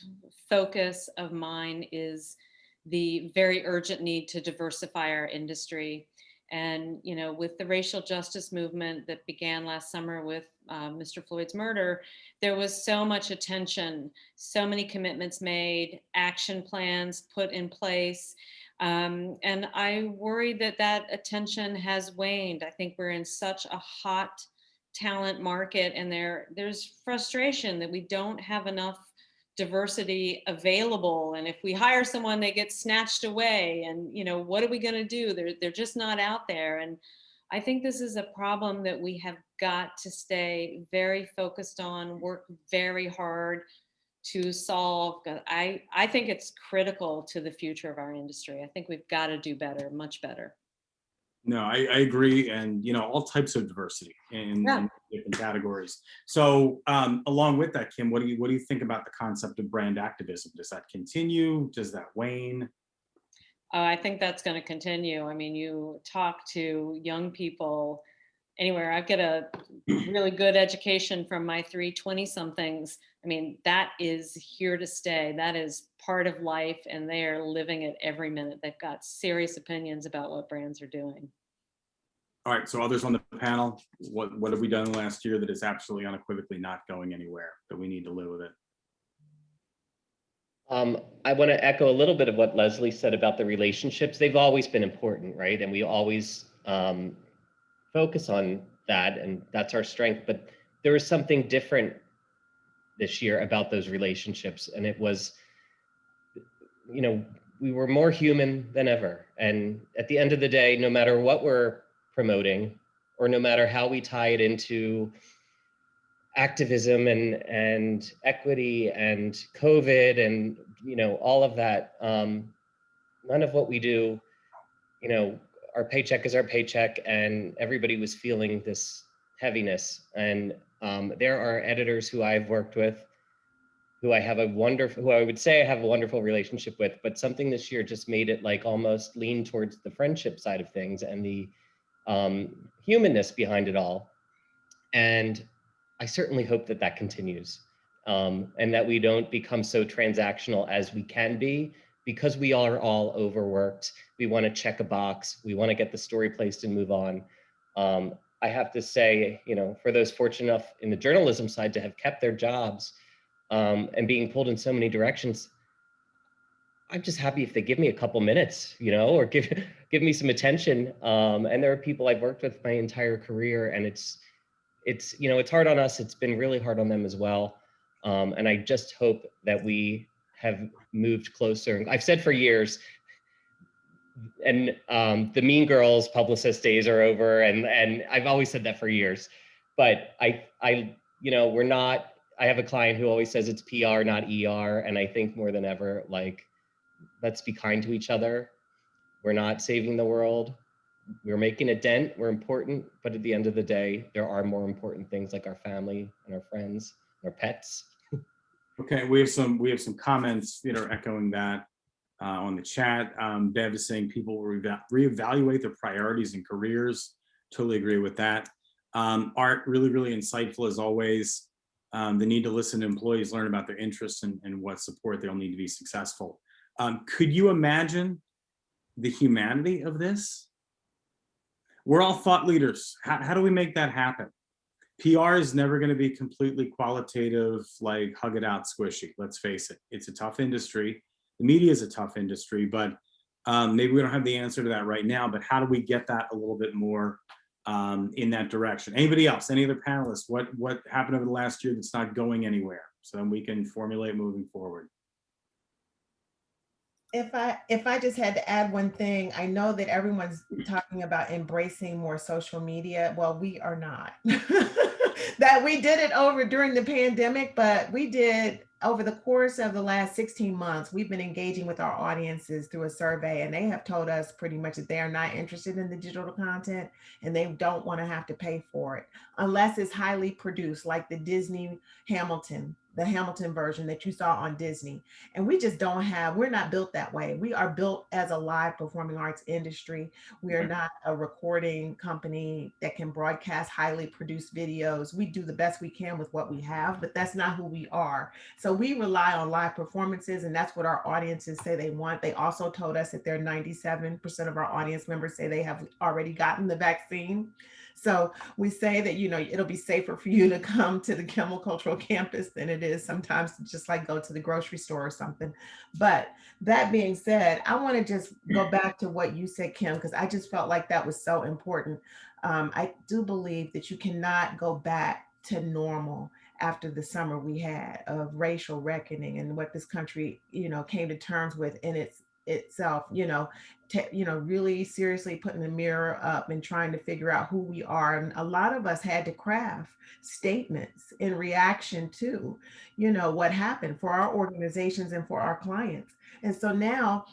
focus of mine is the very urgent need to diversify our industry. And, with the racial justice movement that began last summer with Mr. Floyd's murder, there was so much attention, so many commitments made, action plans put in place. And I worry that that attention has waned. I think we're in such a hot talent market, and there's frustration that we don't have enough diversity available, and if we hire someone they get snatched away, and what are we going to do? They're just not out there. And I think this is a problem that we have got to stay very focused on, work very hard to solve. I think it's critical to the future of our industry. I think we've got to do better, much better. No, I agree. And, all types of diversity in Yeah. different categories. So along with that, Kim, what do you think about the concept of brand activism? Does that continue? Does that wane? I think that's going to continue. I mean, you talk to young people anywhere. I get a really good education from my 3 20-somethings. I mean, that is here to stay. That is part of life, and they are living it every minute. They've got serious opinions about what brands are doing. All right, so others on the panel, what have we done last year that is absolutely unequivocally not going anywhere, that we need to live with it? I want to echo a little bit of what Leslie said about the relationships. They've always been important, right? And we always focus on that, and that's our strength. But there was something different this year about those relationships, and it was, we were more human than ever. And at the end of the day, no matter what we're promoting, or no matter how we tie it into activism and equity and COVID and all of that, none of what we do, our paycheck is our paycheck, and everybody was feeling this heaviness. And there are editors who I've worked with who I would say I have a wonderful relationship with, but something this year just made it like almost lean towards the friendship side of things and the humanness behind it all. And I certainly hope that that continues, and that we don't become so transactional as we can be, because we are all overworked. We want to check a box. We want to get the story placed and move on. I have to say, for those fortunate enough in the journalism side to have kept their jobs and being pulled in so many directions, I'm just happy if they give me a couple minutes, or give me some attention. And there are people I've worked with my entire career, and it's hard on us. It's been really hard on them as well. And I just hope that we have moved closer. I've said for years, and the Mean Girls publicist days are over, and I've always said that for years. But we're not. I have a client who always says it's PR, not ER, and I think more than ever, let's be kind to each other. We're not saving the world. We're making a dent. We're important, but at the end of the day, there are more important things like our family and our friends, and our pets. Okay, we have some comments that are echoing that on the chat. Bev is saying people will reevaluate their priorities and careers. Totally agree with that. Art, really, really insightful as always. The need to listen to employees, learn about their interests and what support they'll need to be successful. Could you imagine the humanity of this? We're all thought leaders. How do we make that happen? PR is never going to be completely qualitative, like hug it out, squishy. Let's face it. It's a tough industry. The media is a tough industry, but maybe we don't have the answer to that right now, but how do we get that a little bit more in that direction? Anybody else, any other panelists, what happened over the last year that's not going anywhere, so then we can formulate moving forward? If I just had to add one thing, I know that everyone's talking about embracing more social media. Well, we are not. That we did it over during the pandemic, but we did over the course of the last 16 months, we've been engaging with our audiences through a survey, and they have told us pretty much that they are not interested in the digital content, and they don't want to have to pay for it unless it's highly produced, like the Disney Hamilton the Hamilton version that you saw on Disney. And we just don't have, we're not built that way. We are built as a live performing arts industry. We are not a recording company that can broadcast highly produced videos. We do the best we can with what we have, but that's not who we are. So we rely on live performances, and that's what our audiences say they want. They also told us that 97% of our audience members say they have already gotten the vaccine. So we say that, it'll be safer for you to come to the Kimmel Cultural Campus than it is sometimes to just like go to the grocery store or something. But that being said, I want to just go back to what you said, Kim, because I just felt like that was so important. I do believe that you cannot go back to normal after the summer we had of racial reckoning and what this country, came to terms with in itself, really seriously putting the mirror up and trying to figure out who we are. And a lot of us had to craft statements in reaction to, what happened for our organizations and for our clients. And so now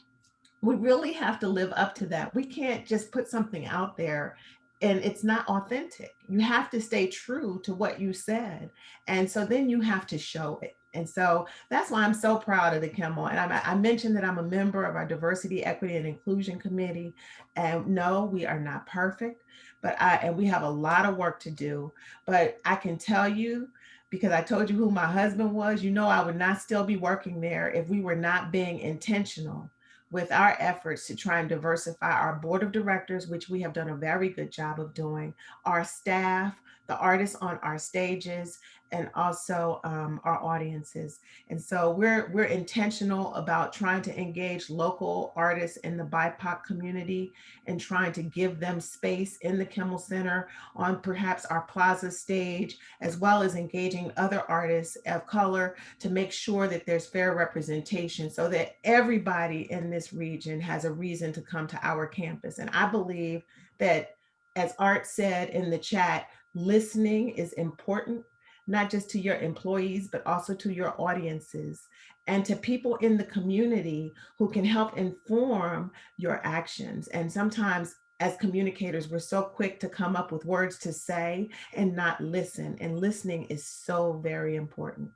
we really have to live up to that. We can't just put something out there and it's not authentic. You have to stay true to what you said. And so then you have to show it. And so that's why I'm so proud of the Kimmel. And I mentioned that I'm a member of our Diversity, Equity, and Inclusion Committee. And no, we are not perfect, and we have a lot of work to do. But I can tell you, because I told you who my husband was, I would not still be working there if we were not being intentional with our efforts to try and diversify our board of directors, which we have done a very good job of doing, our staff, the artists on our stages, and also our audiences. And so we're intentional about trying to engage local artists in the BIPOC community and trying to give them space in the Kimmel Center on perhaps our plaza stage, as well as engaging other artists of color to make sure that there's fair representation so that everybody in this region has a reason to come to our campus. And I believe that, as Art said in the chat, listening is important, not just to your employees, but also to your audiences and to people in the community who can help inform your actions. And sometimes as communicators, we're so quick to come up with words to say and not listen. And listening is so very important.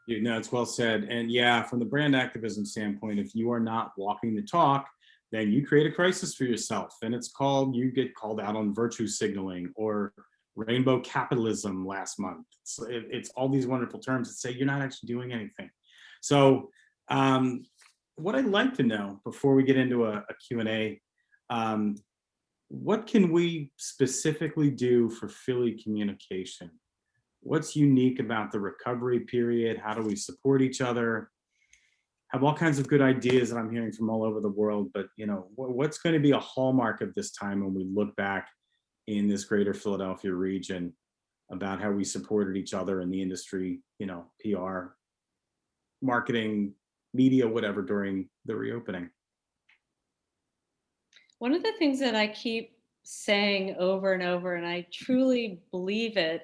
It's well said. And yeah, from the brand activism standpoint, if you are not walking the talk, then you create a crisis for yourself. And you get called out on virtue signaling or rainbow capitalism last month. It's all these wonderful terms that say you're not actually doing anything. So what I'd like to know before we get into a Q&A, what can we specifically do for Philly communication? What's unique about the recovery period? How do we support each other? Have all kinds of good ideas that I'm hearing from all over the world, but what's going to be a hallmark of this time when we look back in this greater Philadelphia region about how we supported each other in the industry, PR, marketing, media, whatever, during the reopening? One of the things that I keep saying over and over, and I truly believe it,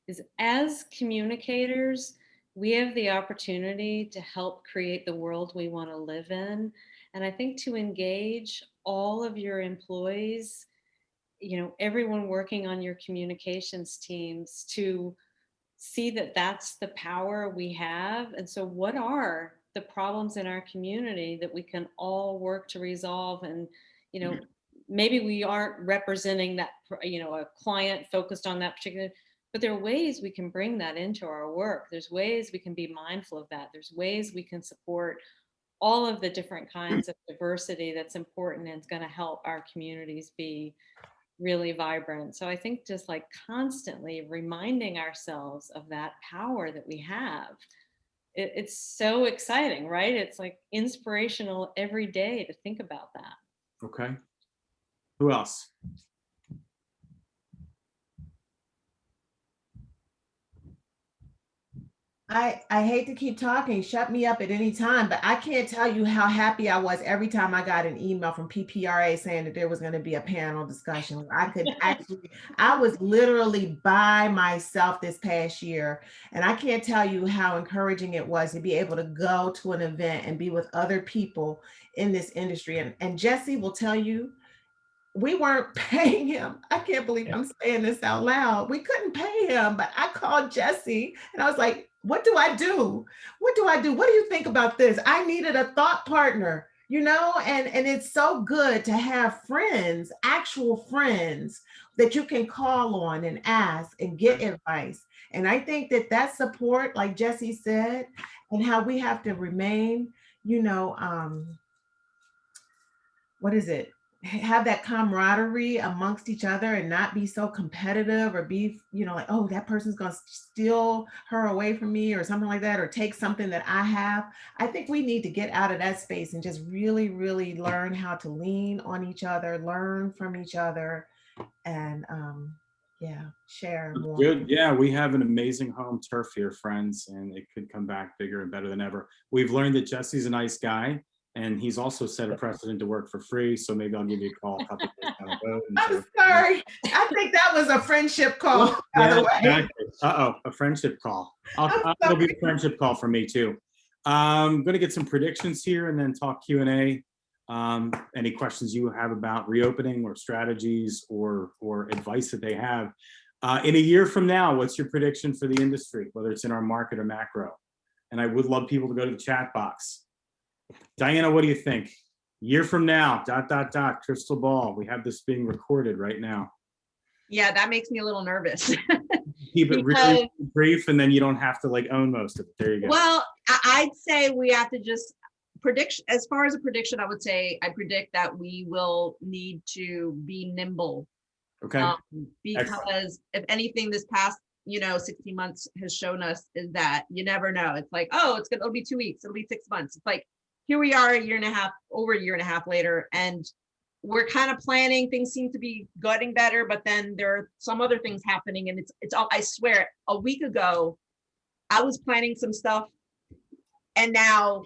is as communicators, we have the opportunity to help create the world we want to live in. And I think to engage all of your employees, everyone working on your communications teams, to see that that's the power we have. And so what are the problems in our community that we can all work to resolve? And, maybe we aren't representing that, a client focused on that particular, but there are ways we can bring that into our work. There's ways we can be mindful of that. There's ways we can support all of the different kinds of diversity that's important and it's going to help our communities be really vibrant. So I think just like constantly reminding ourselves of that power that we have. It's so exciting, right? It's like inspirational every day to think about that. Okay. Who else? I hate to keep talking, shut me up at any time, but I can't tell you how happy I was every time I got an email from PPRA saying that there was going to be a panel discussion. I was literally by myself this past year. And I can't tell you how encouraging it was to be able to go to an event and be with other people in this industry. And Jesse will tell you, we weren't paying him. I can't believe I'm saying this out loud. We couldn't pay him, but I called Jesse and I was like, what do I do? What do I do? What do you think about this? I needed a thought partner, and it's so good to have friends, actual friends that you can call on and ask and get advice. And I think that support, like Jesse said, and how we have to remain, what is it? Have that camaraderie amongst each other and not be so competitive or be, like, oh, that person's going to steal her away from me or something like that, or take something that I have. I think we need to get out of that space and just really, really learn how to lean on each other, learn from each other, and yeah, share more. Good. Yeah, we have an amazing home turf here, friends, and it could come back bigger and better than ever. We've learned that Jesse's a nice guy, and he's also set a precedent to work for free. So maybe I'll give you a call a couple of days down the road. I'm sorry. I think that was a friendship call, by the way. Exactly. Uh-oh, a friendship call. It'll be a friendship call for me too. I'm going to get some predictions here and then talk Q&A. Any questions you have about reopening or strategies or advice that they have. In a year from now, what's your prediction for the industry, whether it's in our market or macro? And I would love people to go to the chat box. Diana, what do you think? Year from now, ... crystal ball. We have this being recorded right now. Yeah, that makes me a little nervous. Keep it really brief, and then you don't have to like own most of it. There you go. Well, I'd say we have to just predict. As far as a prediction, I would say I predict that we will need to be nimble. Okay. Because Excellent. if anything, this past 16 months has shown us is that you never know. It's like, oh, it'll be 2 weeks, it'll be 6 months. It's like, here we are over a year and a half later, and we're kind of planning. Things seem to be getting better, but then there are some other things happening, and it's all. I swear, a week ago, I was planning some stuff, and now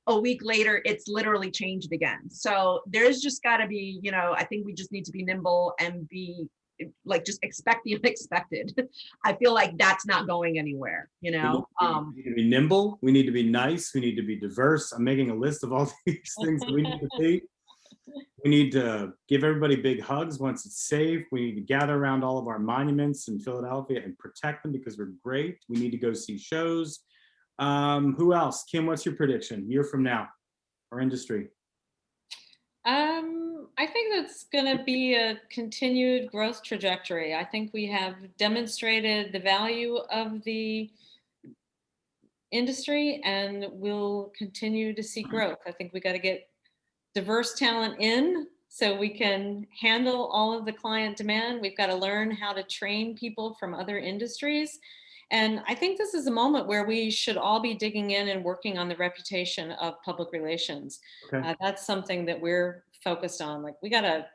a week later, it's literally changed again. So there's just got to be, I think we just need to be nimble and be like, just expect the unexpected. I feel like that's not going anywhere, We need to be nimble. We need to be nice. We need to be diverse. I'm making a list of all these things that we need to be. We need to give everybody big hugs once it's safe. We need to gather around all of our monuments in Philadelphia and protect them because we're great. We need to go see shows. Who else? Kim, what's your prediction? Year from now, our industry. I think that's going to be a continued growth trajectory. I think we have demonstrated the value of the industry, and we'll continue to see growth. I think we got to get diverse talent in so we can handle all of the client demand. We've got to learn how to train people from other industries. And I think this is a moment where we should all be digging in and working on the reputation of public relations. Okay. That's something that we're focused on. Like, we got to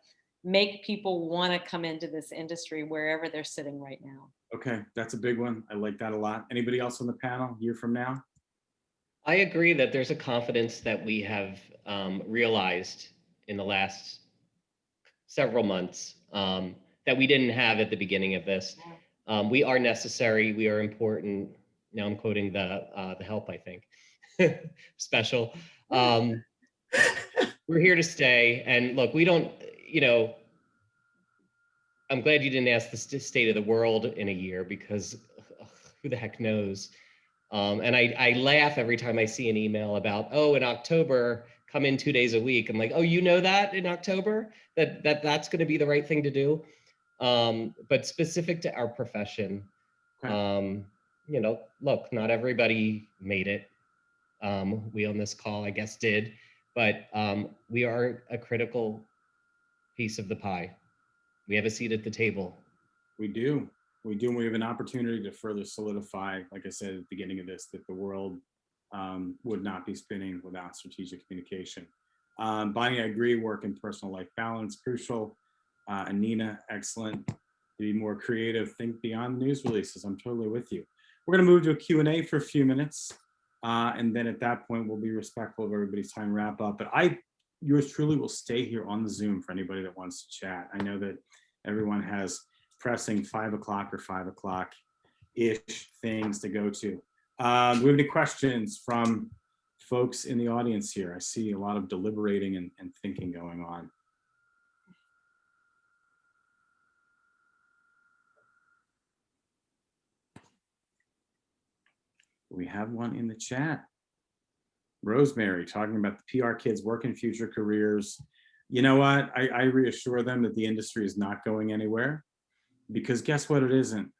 make people want to come into this industry wherever they're sitting right now. Okay, that's a big one. I like that a lot. Anybody else on the panel, year from now? I agree that there's a confidence that we have realized in the last several months that we didn't have at the beginning of this. We are necessary. We are important. Now I'm quoting the help, I think. Special. We're here to stay. And look, we don't, I'm glad you didn't ask the state of the world in a year, because who the heck knows? And I laugh every time I see an email about, oh, in October, come in 2 days a week. I'm like, oh, you know that in October, that's going to be the right thing to do. But specific to our profession, look, not everybody made it. We on this call, I guess, did, but we are a critical piece of the pie. We have a seat at the table. We do. We do. And we have an opportunity to further solidify, like I said at the beginning of this, that the world would not be spinning without strategic communication. Bonnie, I agree. Work and personal life balance, crucial. And Nina, excellent. To be more creative, think beyond the news releases. I'm totally with you. We're going to move to a Q&A for a few minutes. And then at that point, we'll be respectful of everybody's time, wrap up. But yours truly will stay here on the Zoom for anybody that wants to chat. I know that everyone has pressing 5 o'clock or 5 o'clock-ish things to go to. Do we have any questions from folks in the audience here? I see a lot of deliberating and thinking going on. We have one in the chat. Rosemary talking about the PR kids working future careers. You know what? I reassure them that the industry is not going anywhere, because guess what? It isn't.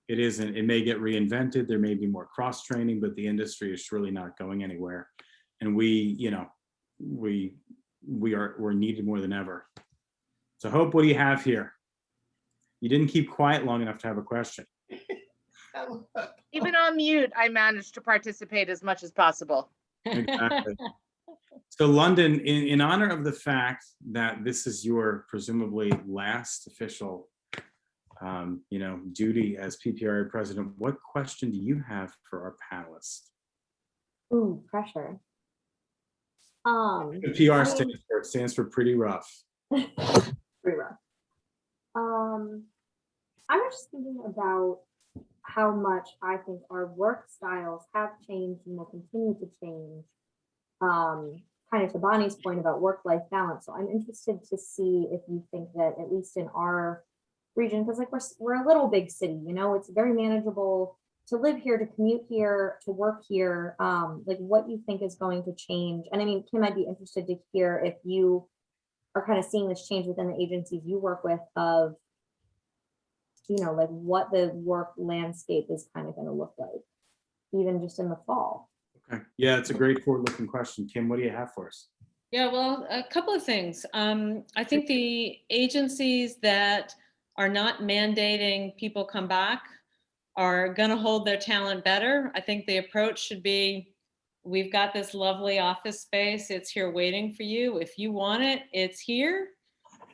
It isn't. It may get reinvented. There may be more cross training, but the industry is surely not going anywhere. And we're needed more than ever. So Hope, what do you have here? You didn't keep quiet long enough to have a question. Even on mute, I managed to participate as much as possible. Exactly. So London, in honor of the fact that this is your presumably last official, duty as PPRA president, what question do you have for our panelists? Ooh, pressure. The PR stands for pretty rough. Pretty rough. I was just thinking about how much I think our work styles have changed and will continue to change. Kind of to Bonnie's point about work-life balance. So I'm interested to see if you think that, at least in our region, because like we're a little big city, it's very manageable to live here, to commute here, to work here, like what you think is going to change. And I mean, Kim, I'd be interested to hear if you are kind of seeing this change within the agencies you work with of, like what the work landscape is kind of going to look like, even just in the fall. Okay. Yeah, it's a great forward-looking question. Kim, what do you have for us? Yeah, well, a couple of things. I think the agencies that are not mandating people come back are going to hold their talent better. I think the approach should be, we've got this lovely office space. It's here waiting for you. If you want it, it's here.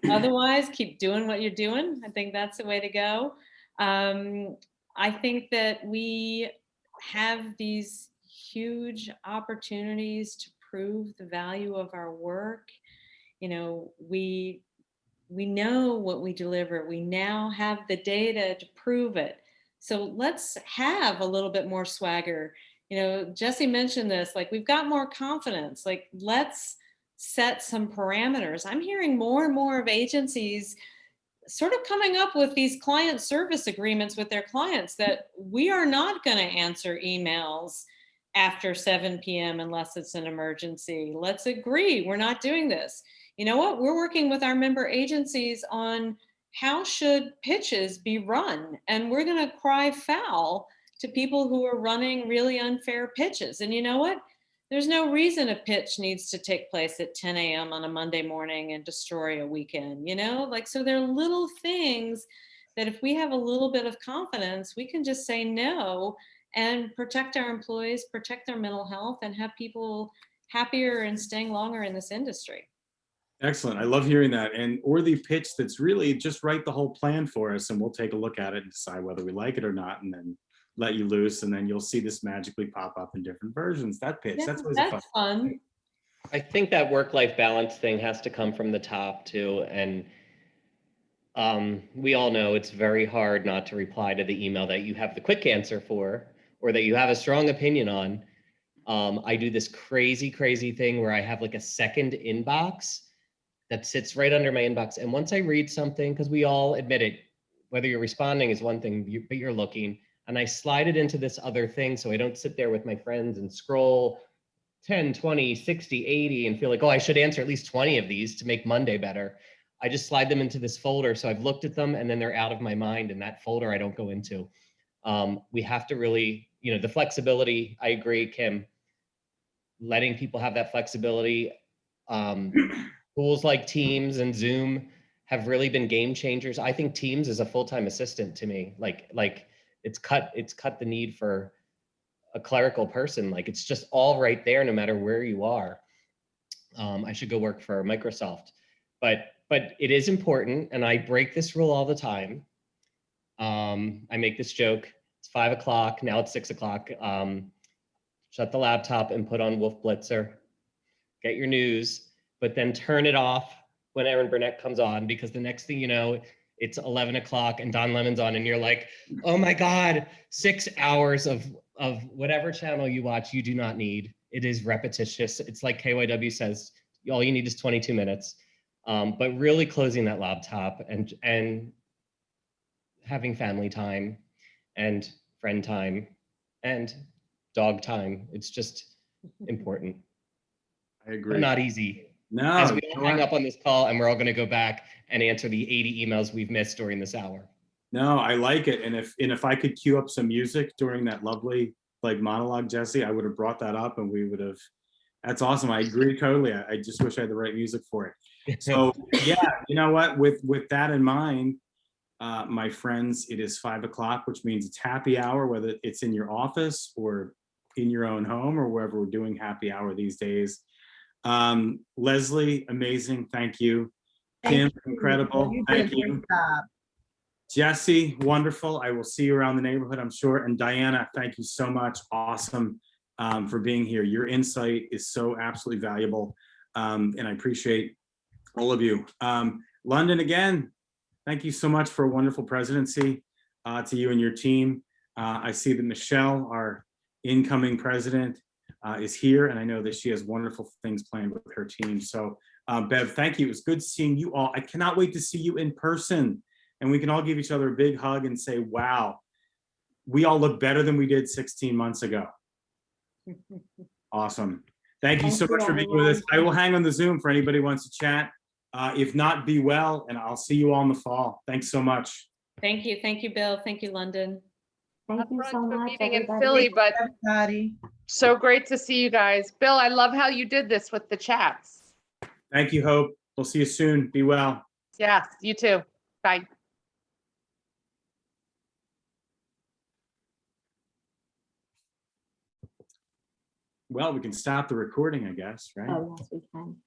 Otherwise, keep doing what you're doing. I think that's the way to go. I think that we have these huge opportunities to prove the value of our work. We know what we deliver. We now have the data to prove it. So let's have a little bit more swagger. Jesse mentioned this, like we've got more confidence, like let's set some parameters. I'm hearing more and more of agencies sort of coming up with these client service agreements with their clients that we are not going to answer emails after 7 p.m. unless it's an emergency. Let's agree we're not doing this. You know what? We're working with our member agencies on how should pitches be run, and we're going to cry foul to people who are running really unfair pitches. And you know what? There's no reason a pitch needs to take place at 10 a.m. on a Monday morning and destroy a weekend, so there are little things that if we have a little bit of confidence, we can just say no and protect our employees, protect their mental health, and have people happier and staying longer in this industry. Excellent. I love hearing that. Or the pitch that's really just write the whole plan for us and we'll take a look at it and decide whether we like it or not, and then let you loose, and then you'll see this magically pop up in different versions. That pitch, Yeah, that's always that's fun. I think that work-life balance thing has to come from the top too. And we all know it's very hard not to reply to the email that you have the quick answer for, or that you have a strong opinion on. I do this crazy thing where I have like a second inbox that sits right under my inbox. And once I read something, because we all admit it, whether you're responding is one thing, but you're looking, and I slide it into this other thing so I don't sit there with my friends and scroll 10, 20, 60, 80 and feel like, oh, I should answer at least 20 of these to make Monday better. I just slide them into this folder. So I've looked at them and then they're out of my mind, and that folder I don't go into. We have to really, the flexibility, I agree, Kim, letting people have that flexibility. Tools like Teams and Zoom have really been game changers. I think Teams is a full-time assistant to me. Like it's cut the need for a clerical person. Like it's just all right there, no matter where you are. I should go work for Microsoft, but it is important, and I break this rule all the time. I make this joke. It's 5 o'clock now. It's 6 o'clock. Shut the laptop and put on Wolf Blitzer. Get your news, but then turn it off when Aaron Burnett comes on, because the next thing you know, it's 11 o'clock and Don Lemon's on, and you're like, oh my God, 6 hours of whatever channel you watch, you do not need. It is repetitious. It's like KYW says, all you need is 22 minutes. But really closing that laptop and having family time and friend time and dog time. It's just important, I but agree. not easy. No, As we you all know hang what? up on this call, and we're all going to go back and answer the 80 emails we've missed during this hour. No, I like it. And if I could cue up some music during that lovely like monologue, Jesse, I would have brought that up and we would have. That's awesome. I agree totally. I just wish I had the right music for it. So yeah, you know what? With that in mind, my friends, it is 5 o'clock, which means it's happy hour, whether it's in your office or in your own home or wherever we're doing happy hour these days. Leslie, amazing. Thank you. Kim, Thank you. incredible. You did a Thank you. great job. Jesse, wonderful. I will see you around the neighborhood, I'm sure. And Diana, thank you so much. Awesome for being here. Your insight is so absolutely valuable. And I appreciate all of you. London, again, thank you so much for a wonderful presidency to you and your team. I see that Michelle, our incoming president, is here, and I know that she has wonderful things planned with her team. So Bev, thank you. It was good seeing you all. I cannot wait to see you in person. And we can all give each other a big hug and say, wow, we all look better than we did 16 months ago. Awesome. Thank you so much for being with us. I will hang on the Zoom for anybody who wants to chat. If not, be well, and I'll see you all in the fall. Thanks so much. Thank you. Thank you, Bill. Thank you, London. Thank you so much, Meeting in everybody. Philly, but Everybody. so great to see you guys. Bill, I love how you did this with the chats. Thank you, Hope. We'll see you soon. Be well. Yeah, you too. Bye. Well, we can stop the recording, I guess, right? Oh, yes, we can.